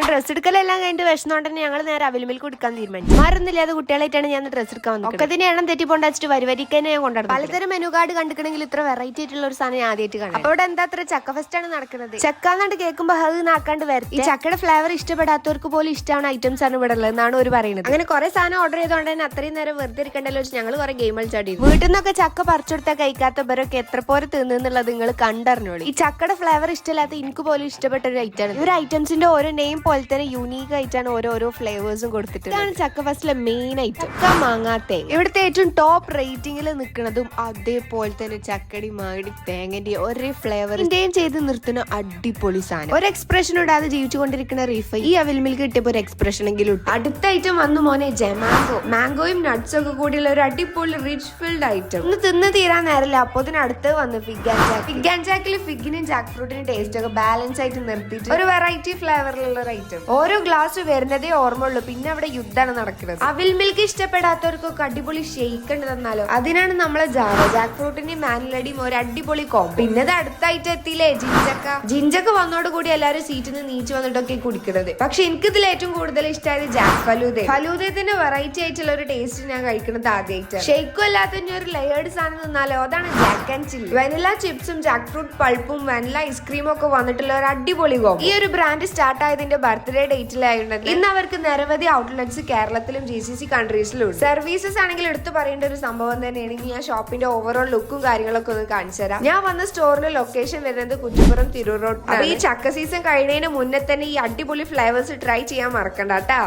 Dress എടുക്കലെല്ലാം കഴിഞ്ഞിട്ട് വിഷമോണ്ട് തന്നെ ഞങ്ങൾ നേരെ അവൈലബിൾ കൊടുക്കാൻ തീരുമാനിച്ചു. മാറുന്നില്ലാതെ കുട്ടികളായിട്ടാണ് ഞാൻ ഡ്രസ് എടുക്കാൻ വന്നത്. ഒക്കെ തന്നെ എണ്ണം തെറ്റിപ്പോണ്ടാച്ചിട്ട് വരിവരിക്കന്നെ ഞാൻ കൊണ്ടുവന്നു. പലതരം മെനു കാർഡ് കണ്ടിട്ടുണ്ടെങ്കിൽ ഇത്ര വെറൈറ്റി ആയിട്ടുള്ള ഒരു സാധനം ഞാൻ ആദ്യമായിട്ട് കാണാം. അപ്പോൾ ഇവിടെ എന്താ അത്ര ചക്ക ഫെസ്റ്റ് ആണ് നടക്കുന്നത്. ചക്കാന്നാണ്ട് കേൾക്കുമ്പോൾ അത് നാക്കാണ്ട് വരും. ഈ ചക്കയുടെ ഫ്ലേവർ ഇഷ്ടപ്പെടാത്തവർക്ക് പോലും ഇഷ്ടമാണ് ഐറ്റംസ് ആണ് ഇവിടെ ഉള്ളത് എന്നാണ് ഒരു പറയുന്നത്. അങ്ങനെ കുറെ സാധനം ഓർഡർ ചെയ്തോണ്ട് തന്നെ അത്രയും നേരം വെറുതെ ഇരിക്കണ്ടല്ലോ വെച്ച് ഞങ്ങൾ കുറെ ഗെയിം കളിച്ചാടി. വീട്ടിൽ നിന്നൊക്കെ ചക്ക പറിച്ചെടുത്താൽ കഴിക്കാത്തവരൊക്കെ എത്ര പോലെ തിന്നുന്നുള്ളത് നിങ്ങൾ കണ്ടറിഞ്ഞോളൂ. ഈ ചക്കയുടെ ഫ്ലേവർ ഇഷ്ടമില്ലാത്ത എനിക്ക് പോലും ഇഷ്ടപ്പെട്ട ഒരു ഐറ്റം ആണ്. ഒരു ഐറ്റംസിന്റെ ഓരോ നെയിം പോലെ തന്നെ യൂണീക്ക് ആയിട്ടാണ് ഓരോ ഫ്ലേവേഴ്സും കൊടുത്തിട്ട്. ഇതാണ് ചക്ക ഫെസ്റ്റിലെ മെയിൻ ഐറ്റം. ചക്ക മാങ്ങാത്തേ ഇവിടുത്തെ ഏറ്റവും ടോപ്പ് റേറ്റിംഗിൽ നിൽക്കുന്നതും അതേപോലെ തന്നെ ചക്കടി മാങ്ങടി തേങ്ങന്റെ ഒരേ ഫ്ലേവർ ഇന്ത്യയും ചെയ്ത് നിർത്തുന്ന അടിപൊളി സാധനം. ഒരു എക്സ്പ്രഷൻ ഇടാതെ ജീവിച്ചുകൊണ്ടിരിക്കുന്ന റീഫൈ ഈ അവിൽ മിൽക്ക് കിട്ടിയപ്പോ ഒരു എക്സ്പ്രഷൻ എങ്കിലും. അടുത്ത ഐറ്റം വന്നു മോനെ ജമാങ്കോ. മാംഗോയും നട്ട്സും ഒക്കെ കൂടിയുള്ള ഒരു അടിപൊളി റിച്ച് ഫിൽഡ് ഐറ്റം. ഇന്ന് തിന്ന് തീരാൻ നേരല്ല അപ്പൊ അടുത്ത് വന്ന് fig and jack. Fig and ജാക്കിൽ ഫിഗിനും ജാക്ക് ഫ്രൂട്ടിനും ടേസ്റ്റ് ഒക്കെ ബാലൻസ് ആയിട്ട് നിർത്തിയിട്ട് ഒരു വെറൈറ്റി ഫ്ലേവറിലുള്ള ഒരു ഐറ്റം. ഓരോ ഗ്ലാസ് വരുന്നതേ ഓർമ്മയുള്ളൂ. പിന്നെ അവിടെ യുദ്ധമാണ് നടക്കുന്നത്. അവിൽ മിൽക്ക് ഇഷ്ടപ്പെടാത്തവർക്കൊക്കെ അടിപൊളി ഷെയ്ക്ക് ഉണ്ട് തന്നാലോ. അതിനാണ് നമ്മളെ ജാക്ക് ഫ്രൂട്ടിന്റെയും മാനുലടിയും ഒരു അടിപൊളി കോം. പിന്നെ അടുത്ത ഐറ്റം എത്തിയില്ലേ ജിഞ്ചക്ക. ജിഞ്ചക്ക വന്നോടുകൂടി എല്ലാവരും സീറ്റിൽ നിന്ന് നീച്ചു വന്നിട്ടൊക്കെ കുടിക്കുന്നത്. പക്ഷെ എനിക്ക് ഇതിൽ ഏറ്റവും കൂടുതൽ ഇഷ്ടമായത് ജാക്ക് ഫലൂദ. ഫലൂദത്തിന്റെ വെറൈറ്റി ആയിട്ടുള്ള ഒരു ടേസ്റ്റ് ഞാൻ കഴിക്കുന്നത് ആദ്യമായിട്ടാണ്. ഷെയ്ക്കും അല്ലാത്ത ഒരു ലെയേർഡ് സാധനം തിന്നാലോ. അതാണ് ജാക്ക് ആൻഡ് ചില്ലി. വെനില ചിപ്സും ജാക്ക് ഫ്രൂട്ട് പൾപ്പും വെനില ഐസ്ക്രീമും ഒക്കെ വന്നിട്ടുള്ള ഒരു അടിപൊളി കോം. ഈ ഒരു ബ്രാൻഡ് സ്റ്റാർട്ട് ആയതിന്റെ ബർത്ത്ഡേ ഡേറ്റിലായിരുന്നു. ഇന്ന് അവർക്ക് നിരവധി ഔട്ട്ലെറ്റ്സ് കേരളത്തിലും GCC കൺട്രീസിലും ഉണ്ട്. സർവീസസ് ആണെങ്കിൽ എടുത്തു പറയേണ്ട ഒരു സംഭവം തന്നെയാണെങ്കിൽ ഞാൻ ഷോപ്പിന്റെ ഓവറോൾ ലുക്കും കാര്യങ്ങളൊക്കെ ഒന്ന് കാണിച്ചു തരാം. ഞാൻ വന്ന സ്റ്റോറിലെ ലൊക്കേഷൻ വരുന്നത് കുറ്റിപ്പുറം തിരൂർ റോഡ്. അപ്പൊ ഈ ചക്ക സീസൺ കഴിയുന്നതിന് മുന്നേ തന്നെ ഈ അടിപൊളി ഫ്ലേവേഴ്സ് ട്രൈ ചെയ്യാൻ മറക്കണ്ട കേട്ടാ.